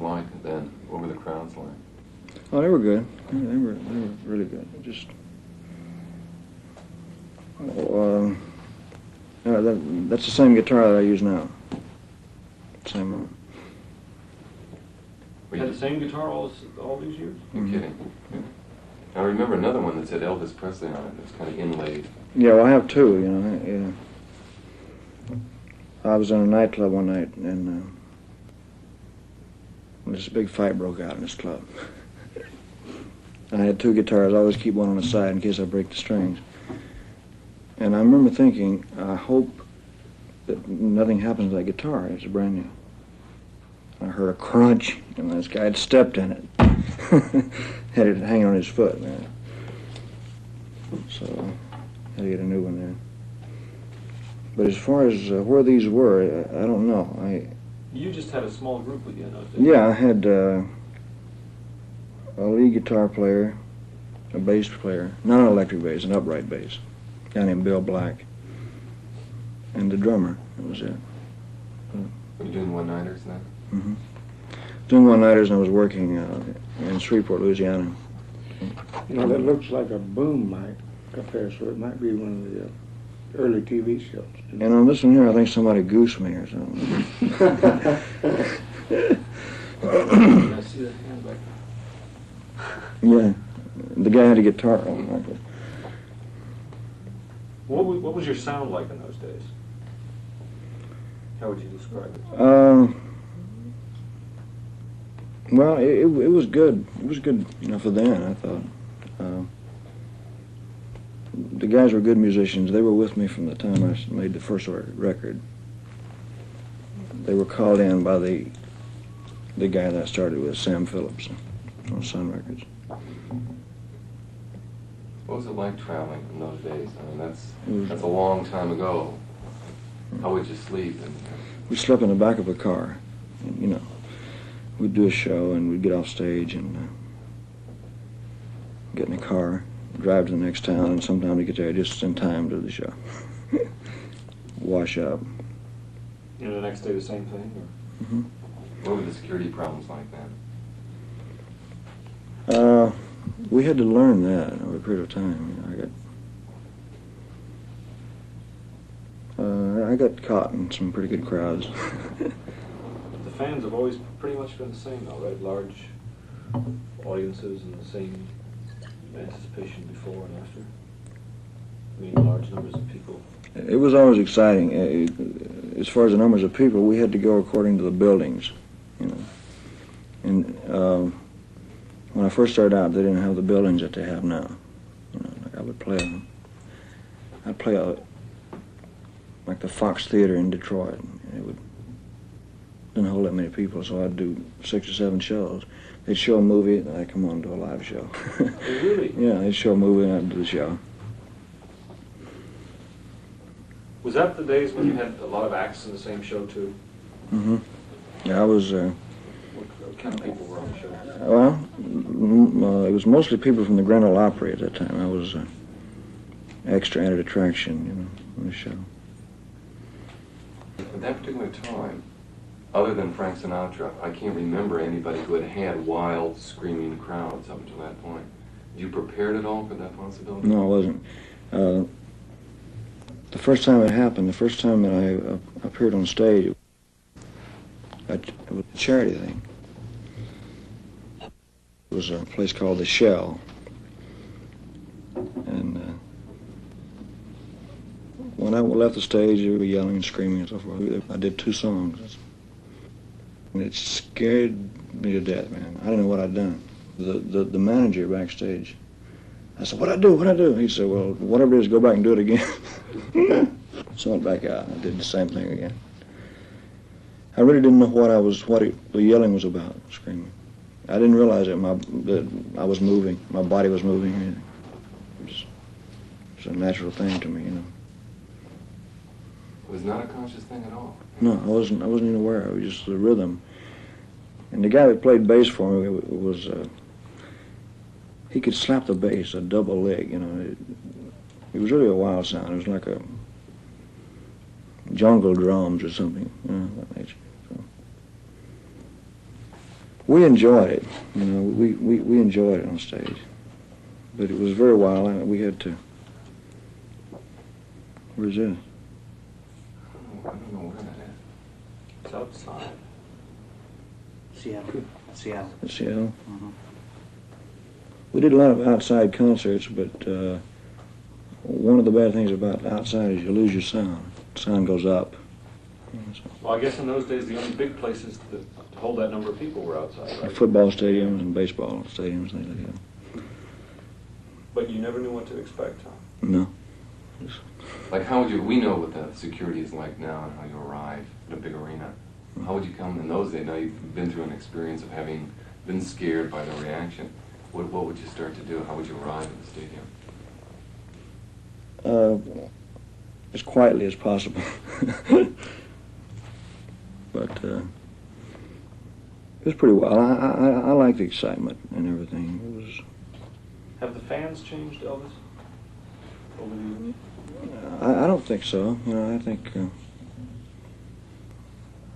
like then? What were the crowds like? Oh, they were good. Yeah, they were really good. Just that's the same guitar that I use now. Same one. You had the same guitar all these years? You're kidding. Yeah. I remember another one that said Elvis Presley on it. It's kind of inlaid. Yeah, well, I have two, you know. Yeah. I was in a nightclub one night, and this big fight broke out in this club. I had two guitars. I always keep one on the side in case I break the strings. And I remember thinking, I hope that nothing happens to that guitar. It's brand new. I heard a crunch, and this guy had stepped in it. Had it hanging on his foot, man. So I had to get a new one there. But as far as where these were, I don't know. You just had a small group with you in those days. Yeah, I had a lead guitar player, a bass player, not an electric bass, an upright bass, a guy named Bill Black, and the drummer. That was it. Were you doing one-nighters then? Mm-hmm. Doing one-nighters, and I was working in Shreveport, Louisiana. You know, that looks like a boom mic up there, so it might be one of the early TV shows. And on this one here, I think somebody goosed me or something. I see that hand back there. Yeah, the guy had a guitar on like that. What was your sound like in those days? How would you describe it? Well, it was good. It was good, you know, for then, I thought. The guys were good musicians. They were with me from the time I made the first record. They were called in by the guy that I started with, Sam Phillips, on Sun Records. What was it like traveling in those days? I mean, that's a long time ago. How would you sleep? We slept in the back of a car, and, you know. We'd do a show, and we'd get off stage and get in a car, drive to the next town, and sometimes we get there just in time to the show. Wash up. You know, the next day the same thing? Or? Mm-hmm. What were the security problems like then? We had to learn that over a period of time. You know, I got caught in some pretty good crowds. The fans have always pretty much been the same, though, right? Large audiences and the same anticipation before and after. I mean, large numbers of people. It was always exciting. As far as the numbers of people, we had to go according to the buildings, you know. And when I first started out, they didn't have the buildings that they have now. You know, like I'd play like the Fox Theater in Detroit. And didn't hold that many people, so I'd do 6 or 7 shows. They'd show a movie, and I'd come on and do a live show. Really? Yeah, they'd show a movie, and I'd do the show. Was that the days when you had a lot of acts in the same show, too? Mm-hmm. Yeah, I was... What kind of people were on the show? Well, it was mostly people from the Grand Ole Opry at that time. I was extra added attraction, you know, on the show. At that particular time, other than Frank Sinatra, I can't remember anybody who had wild, screaming crowds up until that point. You prepared at all for that possibility? No, I wasn't. The first time it happened, the first time that I appeared on stage, it was a charity thing. It was a place called The Shell. And when I left the stage, they were yelling and screaming and so forth. I did 2 songs. And it scared me to death, man. I didn't know what I'd done. The manager backstage, I said, what'd I do? He said, well, whatever it is, go back and do it again. So I went back out and I did the same thing again. I really didn't know what the yelling was about, screaming. I didn't realize that I was moving, my body was moving. It was a natural thing to me, you know. It was not a conscious thing at all? No, I wasn't even aware. It was just the rhythm. And the guy that played bass for me was he could slap the bass, a double leg, you know. It was really a wild sound. It was like a jungle drums or something, you know, that nature. So. We enjoyed it. You know, we enjoyed it on stage. But it was very wild, and we had to. Where's this? I don't know where that is. It's outside. Seattle. Seattle. Seattle. Mm-hmm. We did a lot of outside concerts, but one of the bad things about outside is you lose your sound. Sound goes up. Well, I guess in those days the only big places that hold that number of people were outside, right? Football stadiums and baseball stadiums, things like that. But you never knew what to expect, huh? No. Like, how would you, we know what the security is like now and how you arrive at a big arena. How would you come in those days? Now you've been through an experience of having been scared by the reaction. What would you start to do? How would you arrive at the stadium? As quietly as possible. But it was pretty wild. I like the excitement and everything. It was. Have the fans changed, Elvis, over the years? I don't think so. You know, I think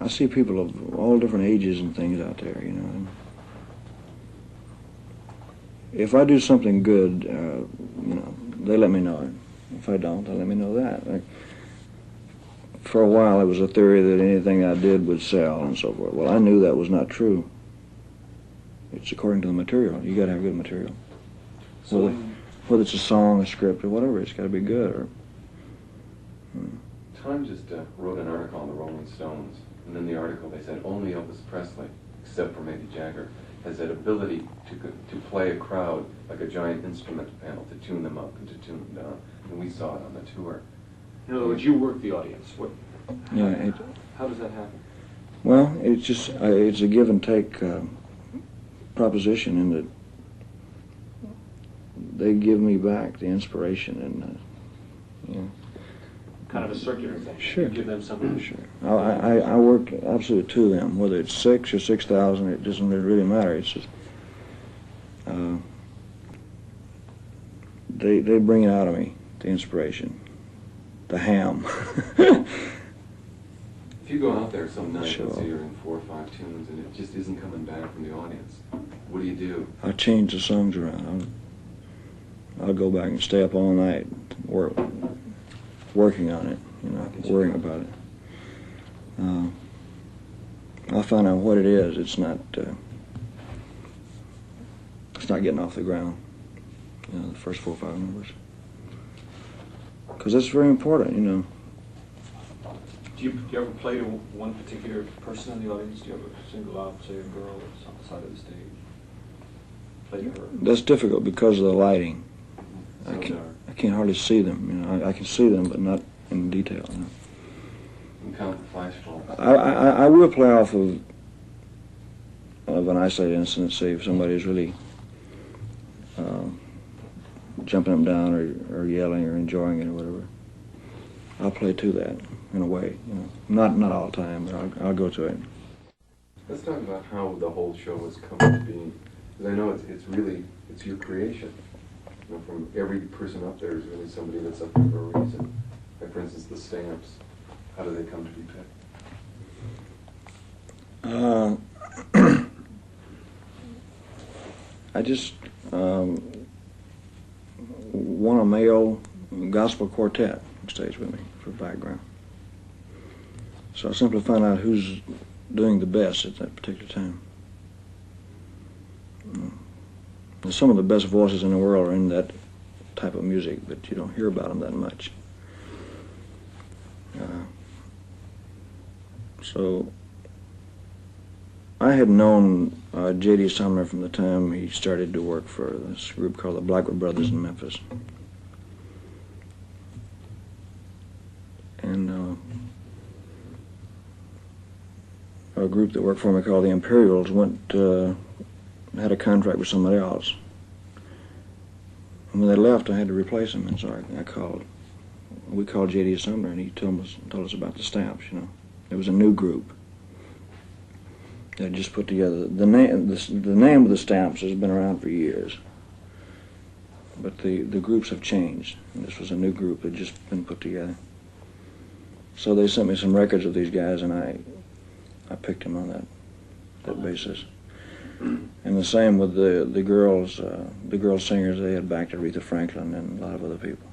I see people of all different ages and things out there. You know, and if I do something good, you know, they let me know it. If I don't, they let me know that. Like, for a while, it was a theory that anything I did would sell and so forth. Well, I knew that was not true. It's according to the material. You got to have good material. So Whether it's a song, a script, or whatever, it's got to be good. Or Time just wrote an article on the Rolling Stones, and in the article they said only Elvis Presley, except for maybe Jagger, has that ability to play a crowd like a giant instrument panel, to tune them up and to tune them down. And we saw it on the tour. in other words, you work the audience. yeah, How does that happen? well, it's just it's a give and take proposition in that they give me back the inspiration and you know. Kind of a circular thing. Sure. You give them something. Sure. I work absolutely to them, whether it's 6 or 6,000, it doesn't really matter. It's just they bring it out of me, the inspiration, the ham. If you go out there some night, Sure. let's say you're in 4 or 5 tunes, and it just isn't coming back from the audience, what do you do? I change the songs around. I'll go back and stay up all night, working on it, you know, worrying about it. I'll find out what it is. It's not getting off the ground. You know, the first 4 or 5 numbers, because that's very important. You know. Do you ever play to one particular person in the audience? Do you ever single out, say, a girl that's on the side of the stage? Play to her? That's difficult because of the lighting. So I can't hardly see them. You know, I can see them, but not in detail. You know. You can count the flash bulbs. I will play off of an isolated incident, say if somebody's really jumping up and down or yelling or enjoying it or whatever. I'll play to that in a way, you know. Not all the time, but I'll go to it. Let's talk about how the whole show has come to be. Because I know it's really your creation. You know, from every person up there is really somebody that's up there for a reason. Like, for instance, the stamps. How do they come to be picked? I just want a male gospel quartet on stage with me for background. So I simply find out who's doing the best at that particular time. And some of the best voices in the world are in that type of music, but you don't hear about them that much. So I had known J.D. Sumner from the time he started to work for this group called the Blackwood Brothers in Memphis. And a group that worked for me called the Imperials had a contract with somebody else. And when they left, I had to replace them, and so we called J.D. Sumner, and he told us about the stamps, you know. It was a new group that just put together. The name of the stamps has been around for years, but the groups have changed. And this was a new group that just been put together. So they sent me some records of these guys, and I picked them on that basis. And the same with the girls singers. They had backed Aretha Franklin and a lot of other people.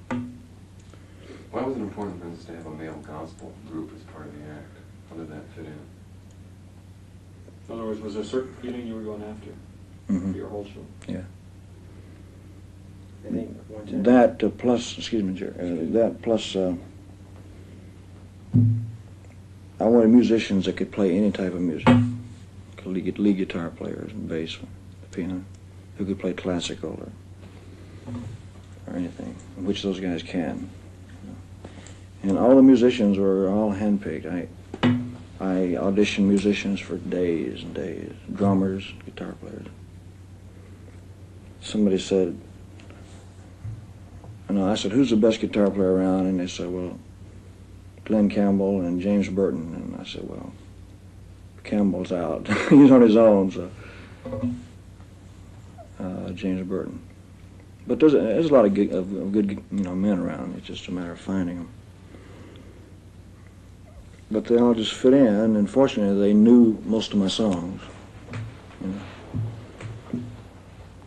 Why was it important for us to have a male gospel group as part of the act? How did that fit in? In other words, was there a certain feeling you were going after for your whole show? Yeah. I think one time. That plus, excuse me, Jerry, that plus, I wanted musicians that could play any type of music. Lead guitar players and bass, piano, who could play classical or anything, which those guys can. And all the musicians were all handpicked. I auditioned musicians for days and days, drummers, guitar players. Somebody said, I said, who's the best guitar player around? And they said, well, Glenn Campbell and James Burton. And I said, well, Campbell's out. He's on his own, so James Burton. But there's a lot of good men around. It's just a matter of finding them. But they all just fit in, and fortunately they knew most of my songs.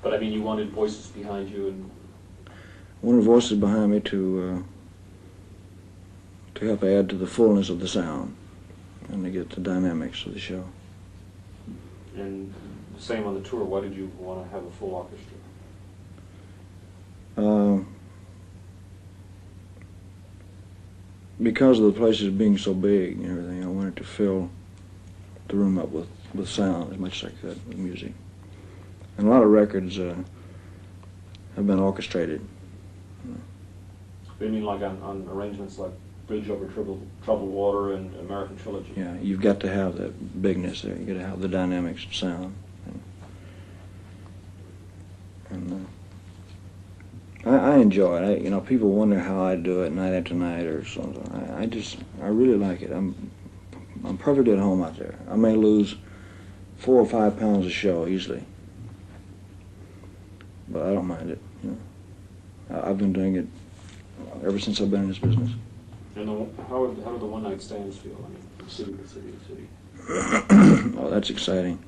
But I mean, you wanted voices behind you, and I wanted voices behind me to help add to the fullness of the sound and to get the dynamics of the show. And the same on the tour. Why did you want to have a full orchestra? Because of the places being so big and everything, I wanted to fill the room up with sound as much as I could, with music. And a lot of records have been orchestrated. You mean like on arrangements like Bridge Over Troubled Water and American Trilogy? Yeah, you've got to have that bigness there. You've got to have the dynamics of sound. And I enjoy it. People wonder how I do it night after night or something. I really like it. I'm perfectly at home out there. I may lose 4 or 5 pounds a show easily, but I don't mind it. I've been doing it ever since I've been in this business. And how do the one-night stands feel? I mean, from city to city to city. Oh, that's exciting.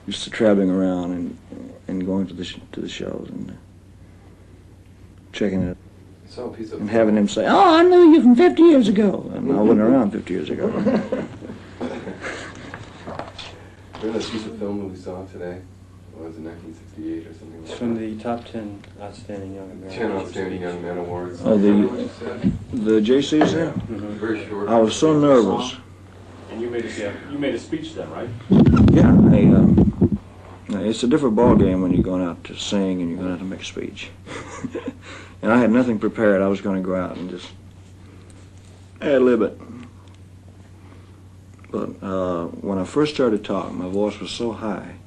Just traveling around and going to the shows and checking it So a piece of and having him say, "Oh, I knew you from 50 years ago," and I wasn't around 50 years ago. Remember that piece of film that we saw today? What was it, 1968 or something like It's from the top 10 outstanding young Americans. 10 Outstanding Young Men Awards. Oh, Remember what you said? The JCs there? Very short. I was so nervous. And you made a speech then, right? Yeah, it's a different ball game when you're going out to sing and you're going out to make a speech. And I had nothing prepared. I was going to go out and just ad-lib it. But when I first started talking, my voice was so high.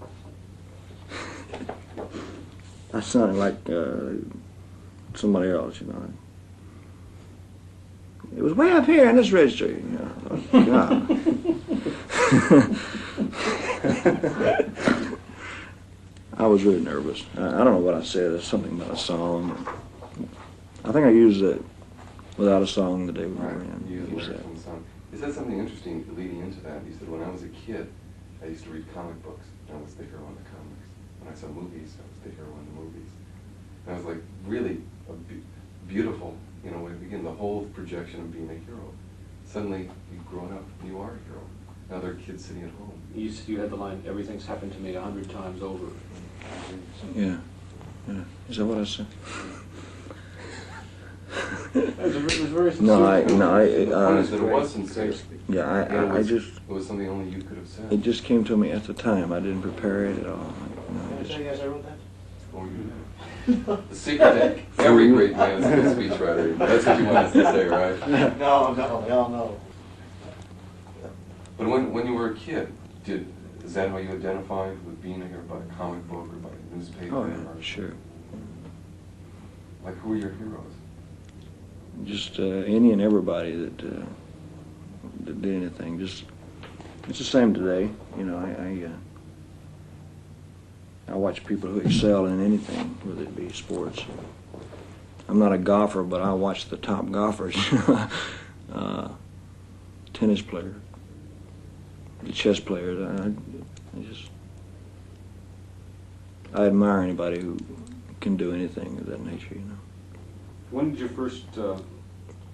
I sounded like somebody else, It was way up here in this register, God. I was really nervous. I don't know what I said. It's something about a song. I think I used it without a song the day we were in. You used lyrics from the song. You said something interesting leading into that. You said, when I was a kid, I used to read comic books. I was the hero in the comics. When I saw movies, I was the hero in the movies. And I was like, really beautiful, way to begin the whole projection of being a hero. Suddenly, you've grown up, you are a hero. Now there are kids sitting at home. You had the line, "Everything's happened to me 100 times over." Yeah. Is that what I said? It was very sincere. No, The point is that it was sincere. Yeah, It was something only you could have said. it just came to me at the time. I didn't prepare it at all. Can I tell you guys I wrote that? Oh, you did. The secret that every great man is a good speechwriter. That's what you wanted to say, right? No, hell no. But when you were a kid, is that how you identified with being a hero, by a comic book or by a newspaper? Oh, yeah, sure. Like, who were your heroes? Just any and everybody that did anything. It's the same today. I watch people who excel in anything, whether it be sports. I'm not a golfer, but I watch the top golfers. Tennis players, the chess players. I admire anybody who can do anything of that nature, you know. When did you first feel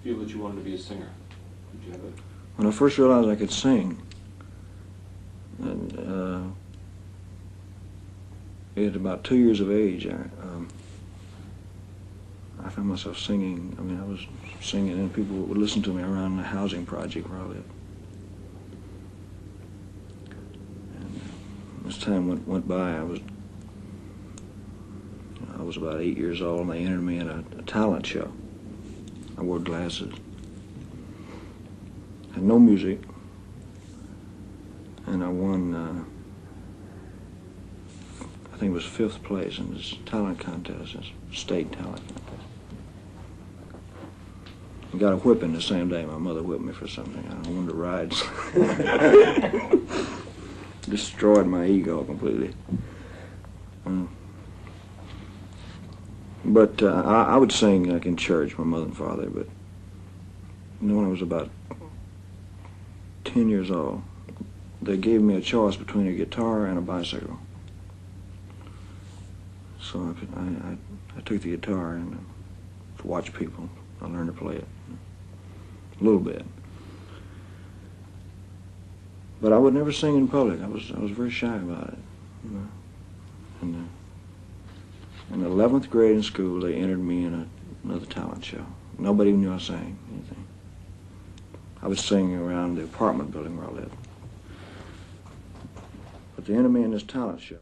that you wanted to be a singer? Did you have it? When I first realized I could sing, and, at about 2 years of age, I found myself singing. I mean, I was singing, and people would listen to me around the housing project where I lived. And as time went by, I was about 8 years old, and they entered me in a talent show. I wore glasses. Had no music, and I won, I think it was 5th place in this talent contest, this state talent contest. I got a whipping the same day. My mother whipped me for something. I wanted to ride. Destroyed my ego completely. But I would sing like in church, my mother and father, but when I was about 10 years old, they gave me a choice between a guitar and a bicycle. So I took the guitar and watched people. I learned to play it a little bit. But I would never sing in public. I was very shy about it. You know? And in the 11th grade in school, they entered me in another talent show. Nobody knew I sang anything. I was singing around the apartment building where I lived. But they entered me in this talent show.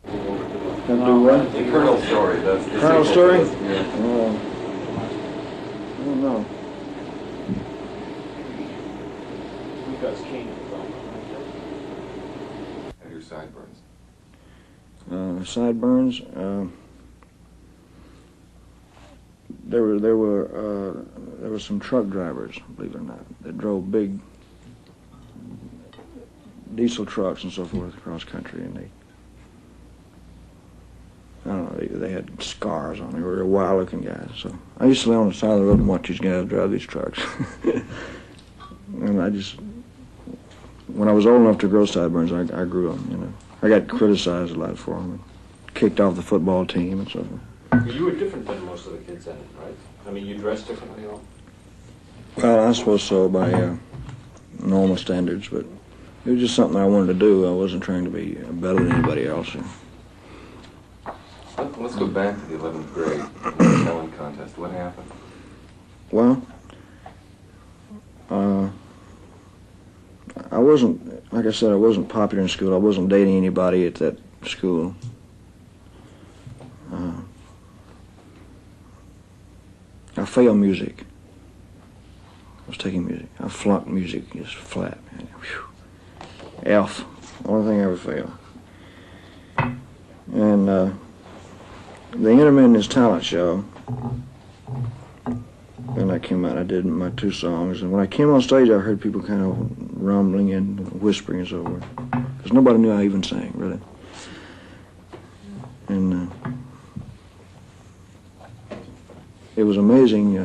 Can I do what? The Colonel Story. That's the Colonel sequel Story? to this, yeah. I don't know. Because King was on. And your sideburns. Sideburns. There were some truck drivers, believe it or not, that drove big diesel trucks and so forth across country, and they had scars on them. They were wild-looking guys. So I used to lay on the side of the road and watch these guys drive these trucks. And when I was old enough to grow sideburns, I grew them. You know, I got criticized a lot for them, kicked off the football team and so forth. You were different than most of the kids then, right? I mean, you dressed differently, all. Well, I suppose so by normal standards, but it was just something I wanted to do. I wasn't trying to be better than anybody else. Let's go back to the 11th grade talent contest. What happened? Well, I wasn't, like I said, I wasn't popular in school. I wasn't dating anybody at that school. I failed music. I was taking music. I flunked music just flat. Whew. F. Only thing I ever failed. And they entered me in this talent show. And I came out, I did my 2 songs. And when I came on stage, I heard people kind of rumbling and whispering and so forth. Because nobody knew I even sang, really. And it was amazing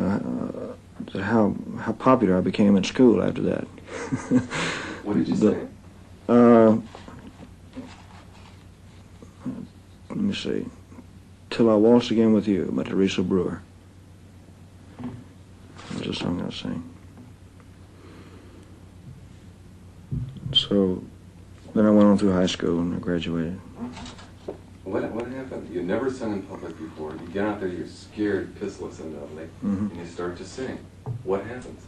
how popular I became in school after that. What did you say? Let me see. Till I Waltz Again With You by Teresa Brewer. That was a song I sang. So then I went on through high school and I graduated. What happened? You never sung in public before. You get out there, you're scared, pissless, and ugly, and you start to sing. What happens?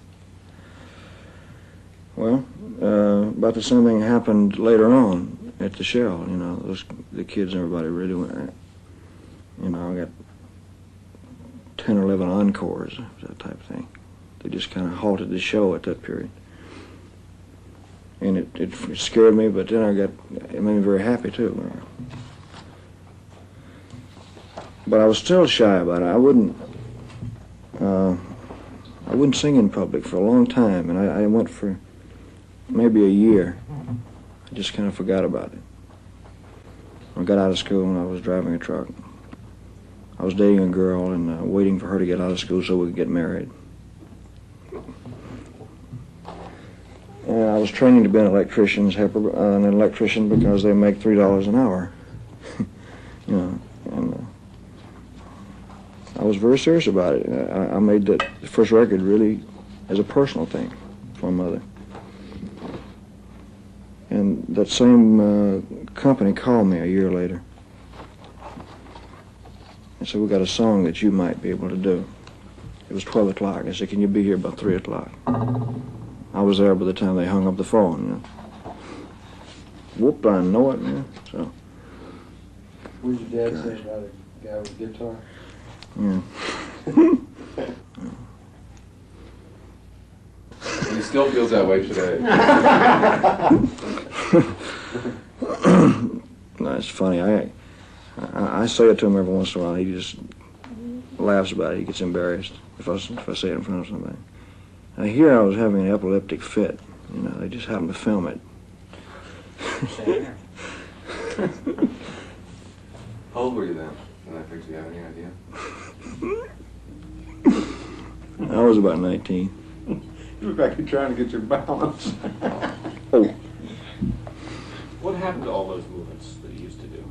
Well, about the same thing happened later on at the show. You know, the kids and everybody really went. You know, I got 10 or 11 encores, that type of thing. They just kind of halted the show at that period. And it scared me, but then it made me very happy too. But I was still shy about it. I wouldn't sing in public for a long time, and I went for maybe a year. I just kind of forgot about it. I got out of school and I was driving a truck. I was dating a girl and waiting for her to get out of school so we could get married. And I was training to be an electrician because they make $3 an hour. You know, and I was very serious about it. I made that first record really as a personal thing for my mother. And that same company called me a year later and said, "We got a song that you might be able to do." It was 12 o'clock. They said, "Can you be here about 3 o'clock?" I was there by the time they hung up the phone, you know. Whoop, I know it, man. So. What did your dad say about a guy with a guitar? Yeah. And he still feels that way today. No, it's funny. I say it to him every once in a while. He just laughs about it. He gets embarrassed if I say it in front of somebody. Now, here I was having an epileptic fit. You know, they just happened to film it. How old were you then in that picture? Do you have any idea? I was about 19. You look like you're trying to get your balance. Oh. What happened to all those movements that you used to do?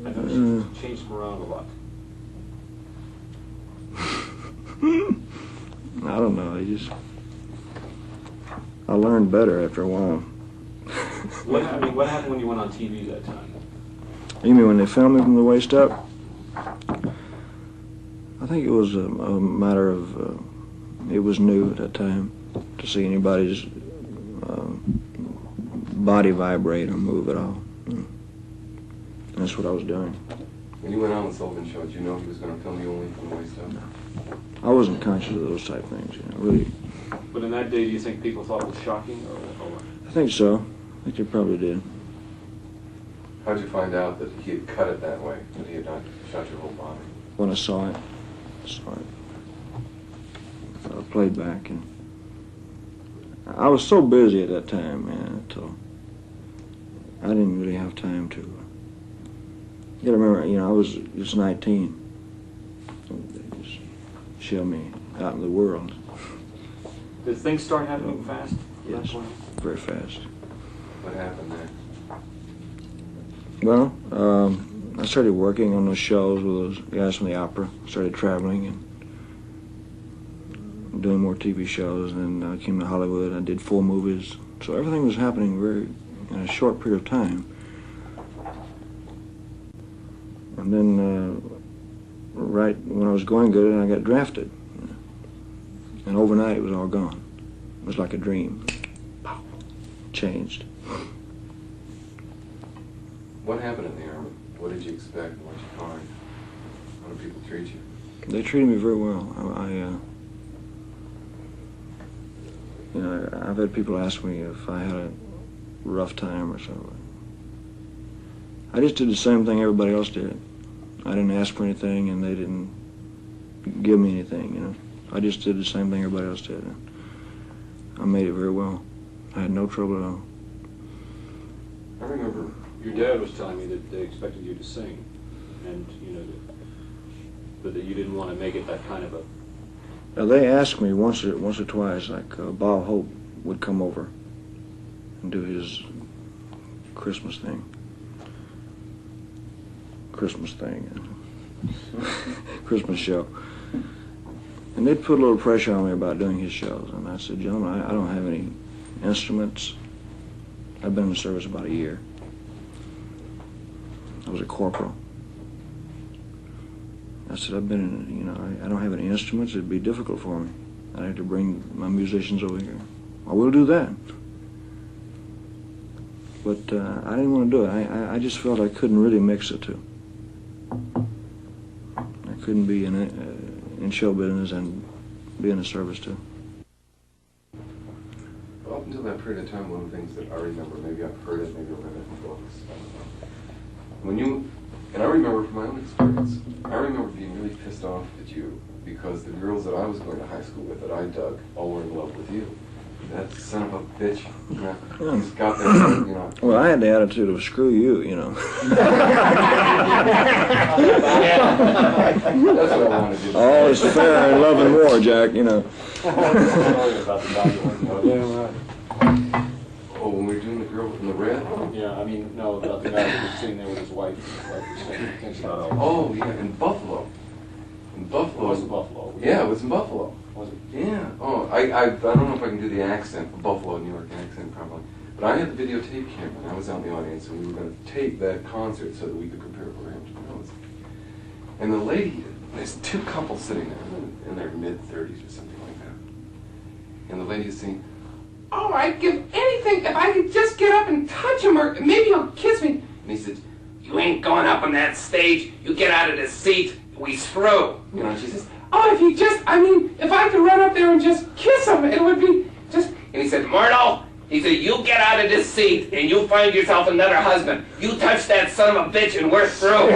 I noticed you changed them around a lot. I don't know. I learned better after a while. What happened when you went on TV that time? You mean when they filmed me from the waist up? I think it was a matter of, it was new at that time to see anybody's body vibrate or move at all. And that's what I was doing. When you went on the Sullivan Show, did you know he was going to film you only from the waist up? I wasn't conscious of those type things, you know, really. But in that day, do you think people thought it was shocking, or what? I think so. I think they probably did. How'd you find out that he had cut it that way, that he had not shot your whole body? When I saw it, I played back, and I was so busy at that time, man, so I didn't really have time to. You gotta remember, you know, I was just 19. So they just showed me out in the world. Did things start happening fast at that Yes, point? very fast. What happened there? Well, I started working on those shows with those guys from the opera. Started traveling and doing more TV shows, and then I came to Hollywood. I did 4 movies. So everything was happening in a short period of time. And then right when I was going good, I got drafted. And overnight it was all gone. It was like a dream. Pow. Changed. What happened in the Army? What did you expect and what did you find? How do people treat you? They treated me very well. You know, I've had people ask me if I had a rough time or something. I just did the same thing everybody else did. I didn't ask for anything, and they didn't give me anything, you know. I just did the same thing everybody else did. And I made it very well. I had no trouble at all. I remember Your dad was telling me that they expected you to sing, and but that you didn't want to make it that kind of a. Now, they asked me once or twice, like Bob Hope would come over and do his Christmas thing. Christmas show. And they'd put a little pressure on me about doing his shows. And I said, "Gentlemen, I don't have any instruments. I've been in the service about a year. I was a corporal. I said, I don't have any instruments. It'd be difficult for me. I'd have to bring my musicians over here. I will do that. But I didn't want to do it. I just felt I couldn't really mix the two. I couldn't be in show business and be in the service too. Well, up until that period of time, one of the things that I remember, maybe I've heard it, maybe I've read it in books, and I remember from my own experience, I remember being really pissed off at you because the girls that I was going to high school with, that I dug, all were in love with you. That son of a bitch, he's got that, Well, I had the attitude of screw you, That's what I wanted to do. All is fair in love and war, Jack, Oh, when we were doing the girl in the red? Yeah, I mean, no, about the guy who was sitting there with his wife. His wife was saying things about Elvis. Oh, yeah, in Buffalo. In Buffalo. It was in Buffalo. Yeah, it was in Buffalo. Was it? Yeah. Oh, I don't know if I can do the accent, the Buffalo, New York accent, probably. But I had the videotape camera, and I was out in the audience, and we were going to tape that concert so that we could prepare for him to know. And the lady, there's two couples sitting there in their mid-30s or something like that. And the lady is saying, "Oh, I'd give anything if I could just get up and touch him, or maybe he'll kiss me." And he said, "You ain't going up on that stage. You get out of the seat. We through." You know, she says, "Oh, if he just, I mean, if I could run up there and just kiss him, it would be just..." And he said, "Myrtle," he said, "you get out of this seat and you find yourself another husband. You touch that son of a bitch and we're through."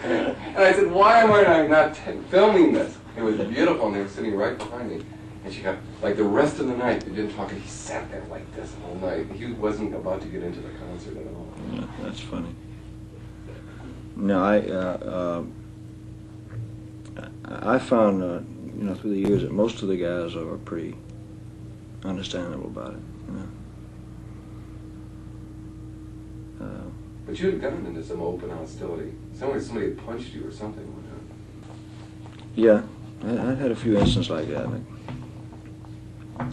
And I said, "Why am I not filming this?" It was beautiful, and they were sitting right behind me. And she got, like the rest of the night, they didn't talk, and he sat there like this all night. He wasn't about to get into the concert at all. Yeah, that's funny. No, I found, you know, through the years that most of the guys are pretty understandable about it, you know. But you had gotten into some open hostility. Somebody had punched you or something. Yeah, I had a few instances like that. Like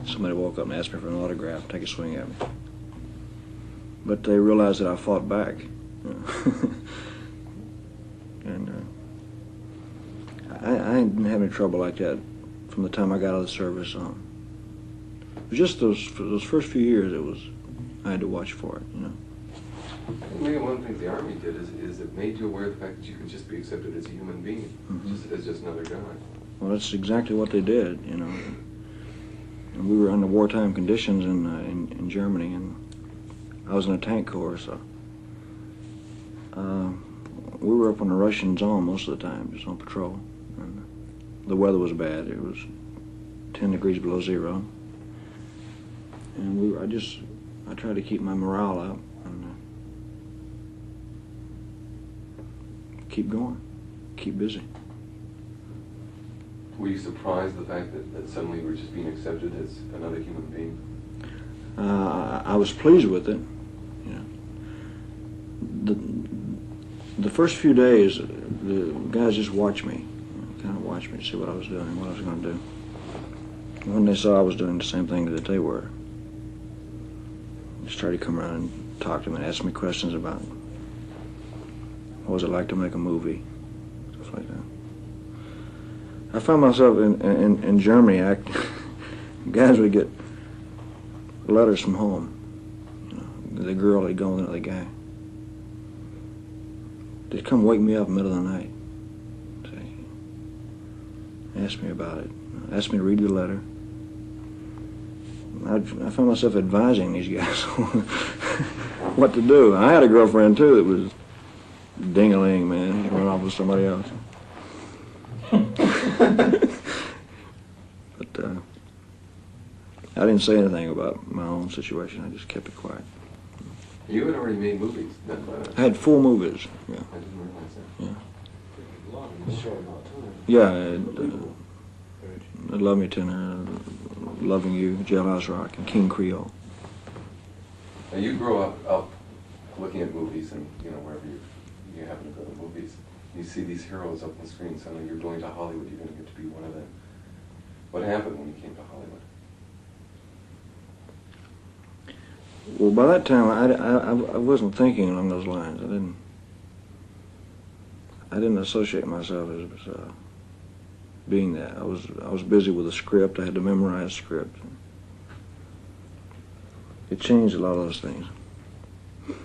somebody walked up and asked me for an autograph, take a swing at me. But they realized that I fought back. You know. And I ain't been having trouble like that from the time I got out of the service on. It was just those first few years, I had to watch for it, you know. Maybe one of the things the Army did is it made you aware of the fact that you could just be accepted as a human being, as just another guy. Well, that's exactly what they did, you know. And we were under wartime conditions in Germany, and I was in a tank corps, so we were up on the Russian zone most of the time, just on patrol. And the weather was bad. It was 10 degrees below zero. And I tried to keep my morale up and keep going, keep busy. Were you surprised the fact that suddenly you were just being accepted as another human being? I was pleased with it. You know, the first few days, the guys just watched me, kind of watched me to see what I was doing, what I was going to do. When they saw I was doing the same thing that they were, they started to come around and talk to me and ask me questions about what was it like to make a movie, stuff like that. I found myself in Germany, guys would get letters from home. You know, the girl would go with another guy. They'd come wake me up in the middle of the night. Say, ask me about it. Ask me to read the letter. I found myself advising these guys what to do. I had a girlfriend too that was ding-a-ling, man. She'd run off with somebody else. But I didn't say anything about my own situation. I just kept it quiet. You had already made movies. I had 4 movies. Yeah. I didn't realize that. Yeah. A lot in a short amount of time. Yeah. Love Me Tender, Loving You, Jailhouse Rock, and King Creole. Now you grow up looking at movies, and you know wherever you happen to go to movies, you see these heroes up on the screen. Suddenly you're going to Hollywood. You're going to get to be one of them. What happened when you came to Hollywood? Well, by that time, I wasn't thinking along those lines. I didn't associate myself as being that. I was busy with a script. I had to memorize a script. It changed a lot of those things. It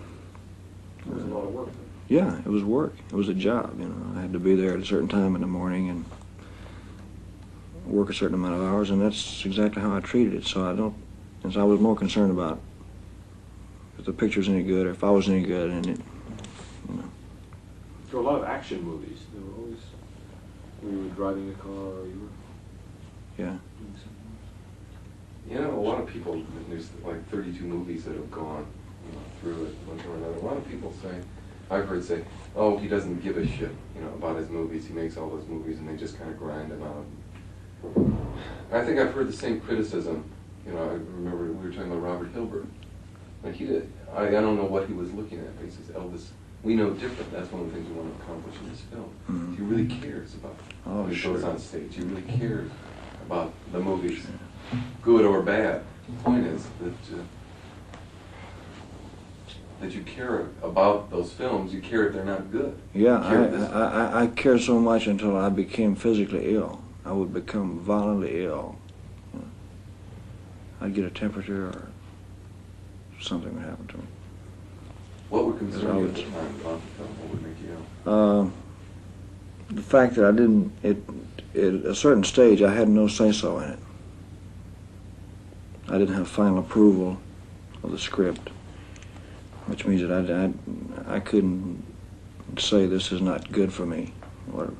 was a lot of work. Yeah, it was work. It was a job, you know. I had to be there at a certain time in the morning and work a certain amount of hours, and that's exactly how I treated it. So I was more concerned about if the picture was any good or if I was any good, and it, you know. There were a lot of action movies. There were always, when you were driving a car or you were Yeah. doing something else. You know, a lot of people, there's like 32 movies that have gone through it, one or another. A lot of people say, I've heard say, oh, he doesn't give a shit, about his movies. He makes all those movies and they just kind of grind them out. I think I've heard the same criticism, You know, I remember we were talking about Robert Hilbert. Like he did, I don't know what he was looking at, but he says, Elvis, we know different. That's one of the things we want to accomplish in this film. Mhm. He really cares about when he goes on stage. He really cares about the movies, good or bad. The point is that you care about those films. You care if they're not good. Yeah, I cared so much until I became physically ill. I would become violently ill. You know. I'd get a temperature or something would happen to me. What would concern you at the time about the film? What would make you ill? The fact that I didn't, at a certain stage, I had no say-so in it. I didn't have final approval of the script, which means that I couldn't say this is not good for me, or whatever.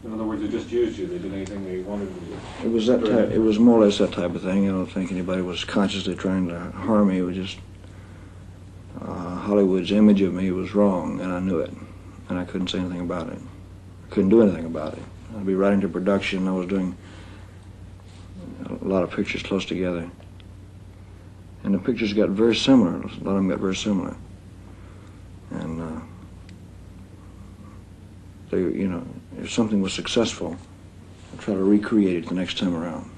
In other words, they just used you. They did anything they wanted to do. It was that type. It was more or less that type of thing. I don't think anybody was consciously trying to harm me. It was just Hollywood's image of me was wrong, and I knew it, and I couldn't say anything about it. I couldn't do anything about it. I'd be right into production. I was doing a lot of pictures close together, and the pictures got very similar. A lot of them got very similar, and they, you know, if something was successful, I'd try to recreate it the next time around.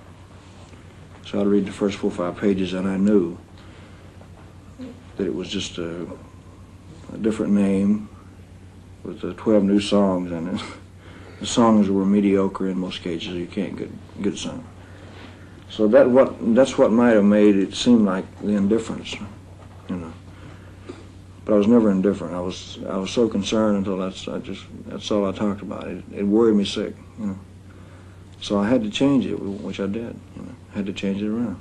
So I'd read the first 4 or 5 pages, and I knew that it was just a different name with 12 new songs in it. The songs were mediocre in most cases. You can't get a good song. So that's what might have made it seem like the indifference, you know. But I was never indifferent. I was so concerned until that's all I talked about. It worried me sick, you know. So I had to change it, which I did. You know, I had to change it around.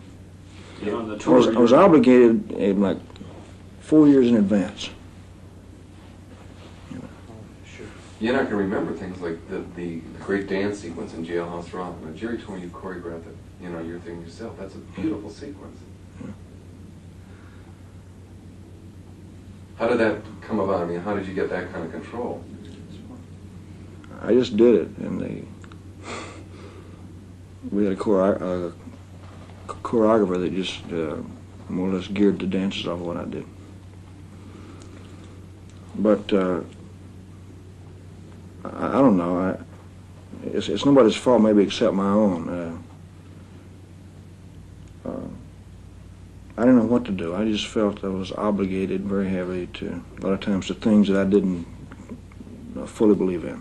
Yeah, on the tour, I was obligated in like 4 years in advance. You know. Sure. You're not going to remember things like the great dance sequence in Jailhouse Rock. When Jerry told me you choreographed it, you know, your thing yourself. That's a beautiful sequence. Yeah. How did that come about? I mean, how did you get that kind of control? I just did it, and we had a choreographer that just more or less geared the dances off of what I did. But I don't know. It's nobody's fault, maybe except my own. I didn't know what to do. I just felt I was obligated very heavily to, a lot of times, to things that I didn't fully believe in.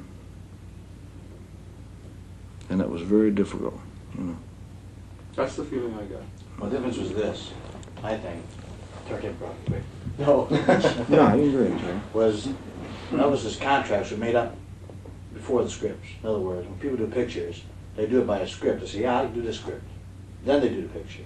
And that was very difficult, you know. That's the feeling I got. Well, the difference was this, I think. Turkey probably. No. No, you agree, Joe. Was Elvis's contracts were made up before the scripts. In other words, when people do pictures, they do it by a script. They say, yeah, I can do this script. Then they do the picture.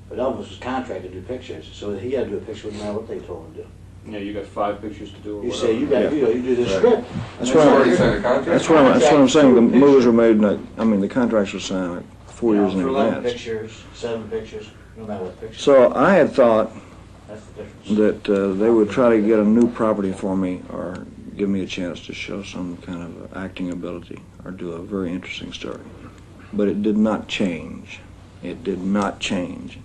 But Elvis was contracted to do pictures, so he had to do a picture no matter what they told him to do. Yeah, you got 5 pictures to do. Or You whatever. say, you got, you do this Right. script. That's You what already I'm, signed a contract? that's what I'm saying. The movies were made, like, I mean, the contracts were signed like 4 years in For 11 advance. pictures, 7 pictures, no matter what picture. So I had thought That's the difference. that they would try to get a new property for me or give me a chance to show some kind of acting ability or do a very interesting story. But it did not change. It did not change.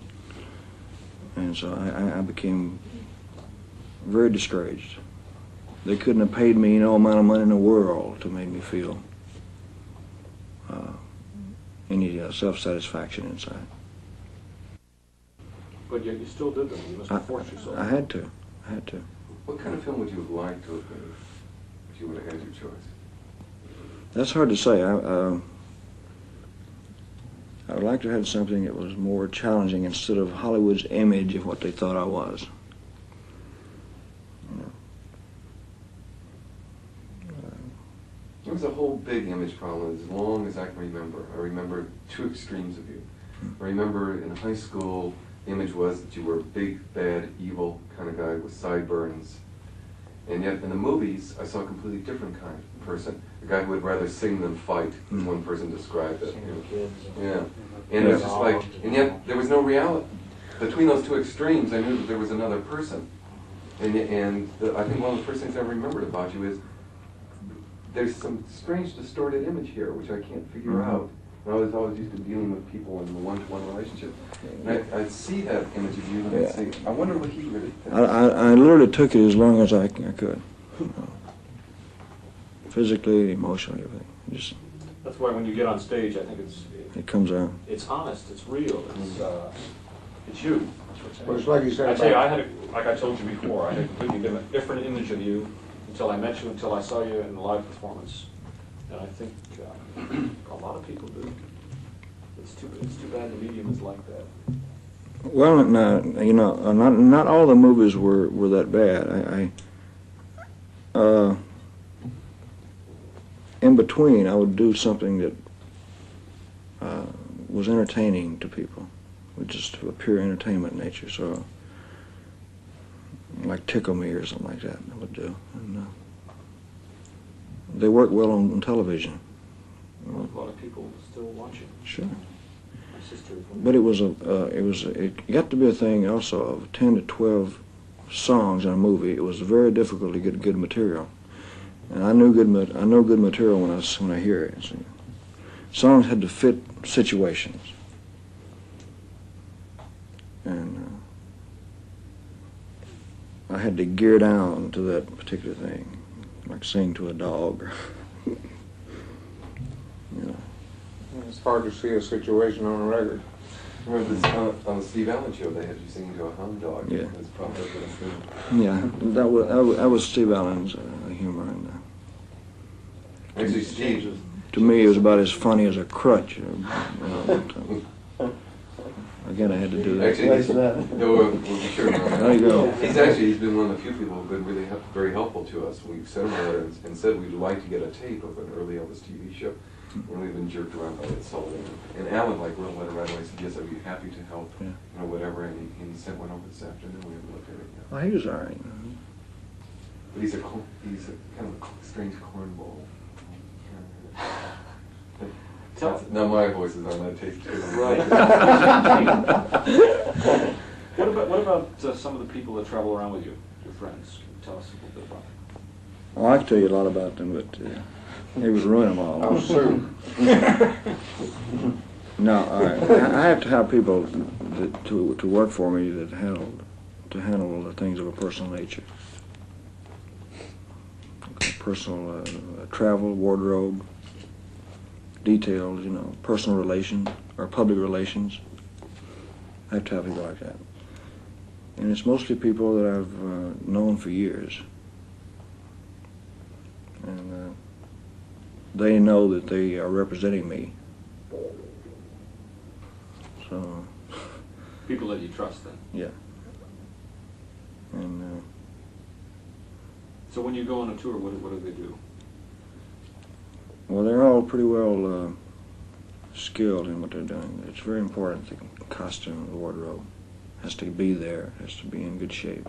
And so I became very discouraged. They couldn't have paid me no amount of money in the world to make me feel any self-satisfaction inside. But yet you still did them. You must have forced yourself. I had to. I had to. What kind of film would you have liked to have made if you would have had your choice? That's hard to say. I would like to have had something that was more challenging instead of Hollywood's image of what they thought I was. You know. There was a whole big image problem as long as I can remember. I remember 2 extremes of you. I remember in high school, the image was that you were a big, bad, evil kind of guy with sideburns. And yet in the movies, I saw a completely different kind of person. A guy who would rather sing than fight, as one person described it. Singing kids. Yeah. And it was just like, and yet there was no reality. Between those 2 extremes, I knew that there was another person. I think one of the first things I remembered about you is there's some strange distorted image here, which I can't figure out. I was always used to dealing with people in the one-to-one relationship. And I'd see that image of you and I'd say, I wonder what he really thinks. I literally took it as long as I could. Physically, emotionally, everything. Just, That's why when you get on stage, I think it comes out. it's honest, it's real, it's you. Well, it's like you said I tell you, about- I had, like I told you before, I had a completely different image of you until I met you, until I saw you in a live performance. And I think a lot of people do. It's too bad the medium is like that. Well, no, you know, not all the movies were that bad. In between, I would do something that was entertaining to people, with just a pure entertainment nature. So, like Tickle Me or something like that, I would do. And they work well on television. A lot of people still watching. Sure. My sister. But it got to be a thing also of 10 to 12 songs in a movie. It was very difficult to get good material, and I know good material when I hear it. See. Songs had to fit situations, and I had to gear down to that particular thing, like sing to a dog, or you know. It's hard to see a situation on a record. Remember this, on the Steve Allen show, they had you singing to a hound dog. Yeah. That's probably a good film. Yeah, that was Steve Allen's humor, and Actually, Steve, to me it was about as funny as a crutch. Again, I had to do that. actually, we'll be sure. There you go. He's been one of the few people who've been really very helpful to us. We've sent him a letter and said we'd like to get a tape of an early Elvis TV show. And we've been jerked around by it, Sullivan. And Alan wrote a letter right away, said, yes, I'd be happy to help, Yeah. whatever. And he sent one over this afternoon. We haven't looked at it yet. Well, he was all right. But he's a kind of a strange cornball. Now my voice is on that tape too. Right. What about some of the people that travel around with you, your friends? Tell us a little bit about them. Oh, I could tell you a lot about them, but he was ruining them all. How soon? No, all right. I have to have people to work for me that handle the things of a personal nature. Okay, personal travel, wardrobe, details, personal relations or public relations. I have to have people like that. And it's mostly people that I've known for years. And they know that they are representing me. So. People that you trust, then. Yeah. And. So when you go on a tour, what do they do? Well, they're all pretty well skilled in what they're doing. It's very important. The costume, the wardrobe has to be there. Has to be in good shape.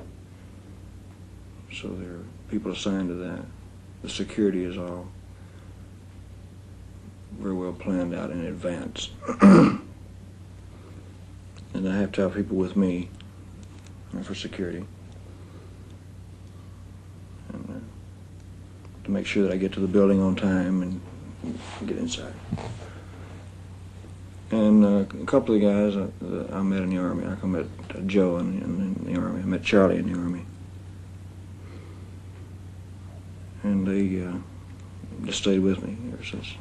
So there are people assigned to that. The security is all very well planned out in advance. And I have to have people with me for security. And to make sure that I get to the building on time and get inside. And a couple of guys I met in the Army. I met Joe in the Army. I met Charlie in the Army. And they just stayed with me ever since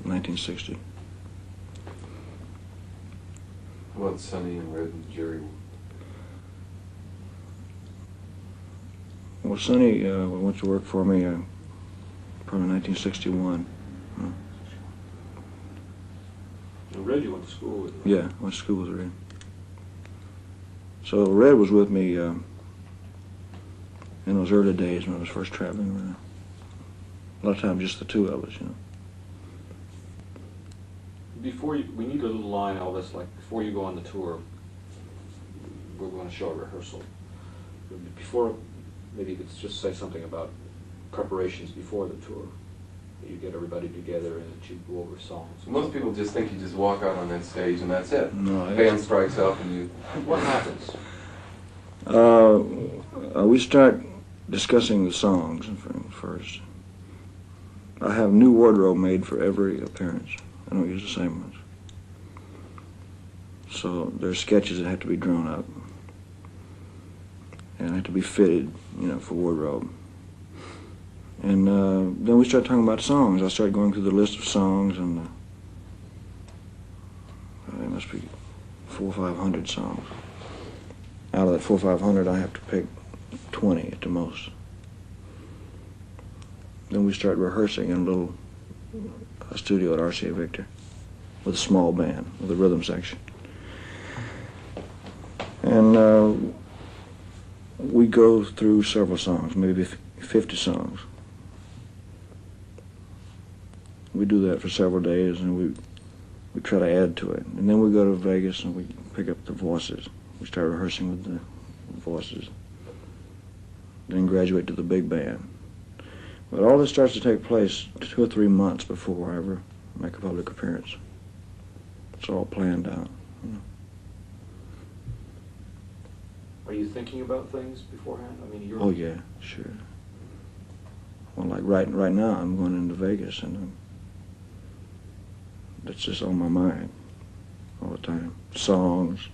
1960. How about Sonny and Red and Jerry? Well, Sonny went to work for me probably 1961. And Red, you went to school with? Yeah, I went to school with Red. So Red was with me in those early days when I was first traveling around. A lot of times just the two of us, Before we need a little line, Elvis, like before you go on the tour, we're going to show a rehearsal. Before, maybe you could just say something about preparations before the tour. You get everybody together and you go over songs. Most people just think you just walk out on that stage and that's it. No, Band strikes up and you... What happens? We start discussing the songs first. I have new wardrobe made for every appearance. I don't use the same ones. So there's sketches that have to be drawn up and have to be fitted, you know, for wardrobe. And then we started talking about songs. I started going through the list of songs, and there must be 400 or 500 songs. Out of that 400 or 500, I have to pick 20 at the most. Then we started rehearsing in a little studio at RCA Victor with a small band, with a rhythm section. And we go through several songs, maybe 50 songs. We do that for several days, and we try to add to it. And then we go to Vegas and we pick up the voices. We start rehearsing with the voices. Then graduate to the big band. But all this starts to take place 2 or 3 months before I ever make a public appearance. It's all planned out. You know. Are you thinking about things beforehand? I mean, you're... Oh yeah, sure. Well, like right now, I'm going into Vegas, and that's just on my mind all the time. Songs,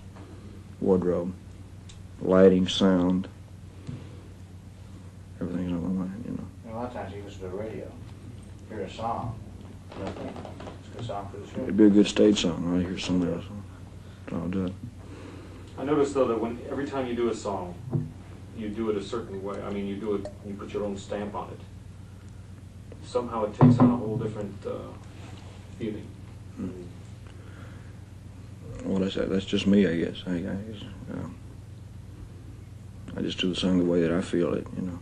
wardrobe, lighting, sound, everything's on my mind, you know. And a lot of times you listen to the radio, hear a song, you know, it's a good song for the show. It'd be a good stage song, right? Hear somebody else. I'll do it. I noticed though that every time you do a song, you do it a certain way. I mean, you put your own stamp on it. Somehow it takes on a whole different feeling. Well, that's just me, I guess. I just do the song the way that I feel it, you know.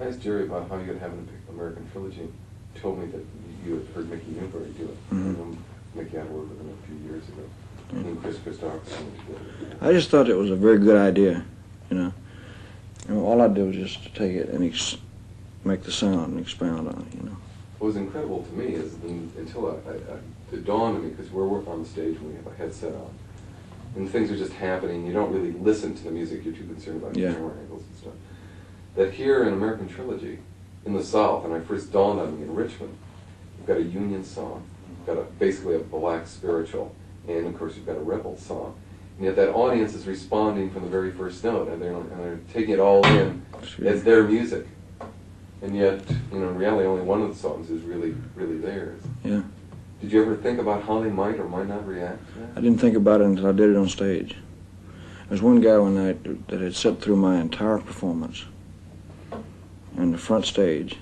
I asked Jerry about how you could have an American trilogy. He told me that you had heard Mickey Newbury do it. Mm-hmm. Mickey had worked with him a few years ago. Mm-hmm. And Chris Christopherson together. I just thought it was a very good idea, you know. And all I did was just to take it and make the sound and expound on it, you know. What was incredible to me is until it dawned on me, because we're on the stage and we have a headset on, and things are just happening. You don't really listen to the music. You're too concerned about Yeah. camera angles and stuff. That here in American Trilogy, in the South, and I first dawned on me in Richmond, you've got a Union song, you've got basically a black spiritual, and of course you've got a rebel song. And yet that audience is responding from the very first note, and they're taking it all in as their music. And yet, you know, in reality, only one of the songs is really, really theirs. Yeah. Did you ever think about how they might or might not react to that? I didn't think about it until I did it on stage. There's one guy one night that had sat through my entire performance on the front stage,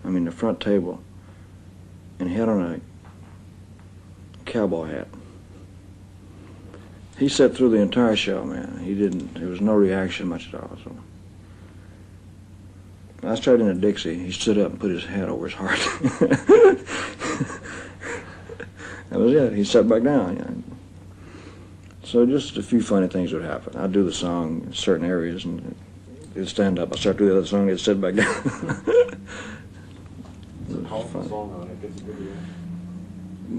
the front table, and he had on a cowboy hat. He sat through the entire show, man. There was no reaction much at all. So I started in a Dixie. He stood up and put his hat over his heart. That was it. He sat back down. You know. So just a few funny things would happen. I'd do the song in certain areas, and he'd stand up. I'd start doing the other song, he'd sit back down. It's a powerful song, and it gets a good reaction.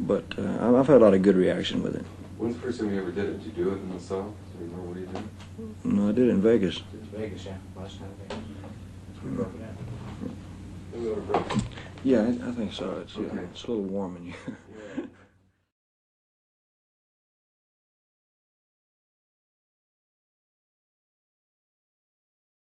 But I've had a lot of good reaction with it. When's the first time you ever did it? Did you do it in the South? Do you remember where you did it? No, I did it in Vegas. It's Vegas, yeah, last night Vegas. We broke it out. Maybe we ought to break. Yeah, I think so. It's, Okay. it's a little warm in here.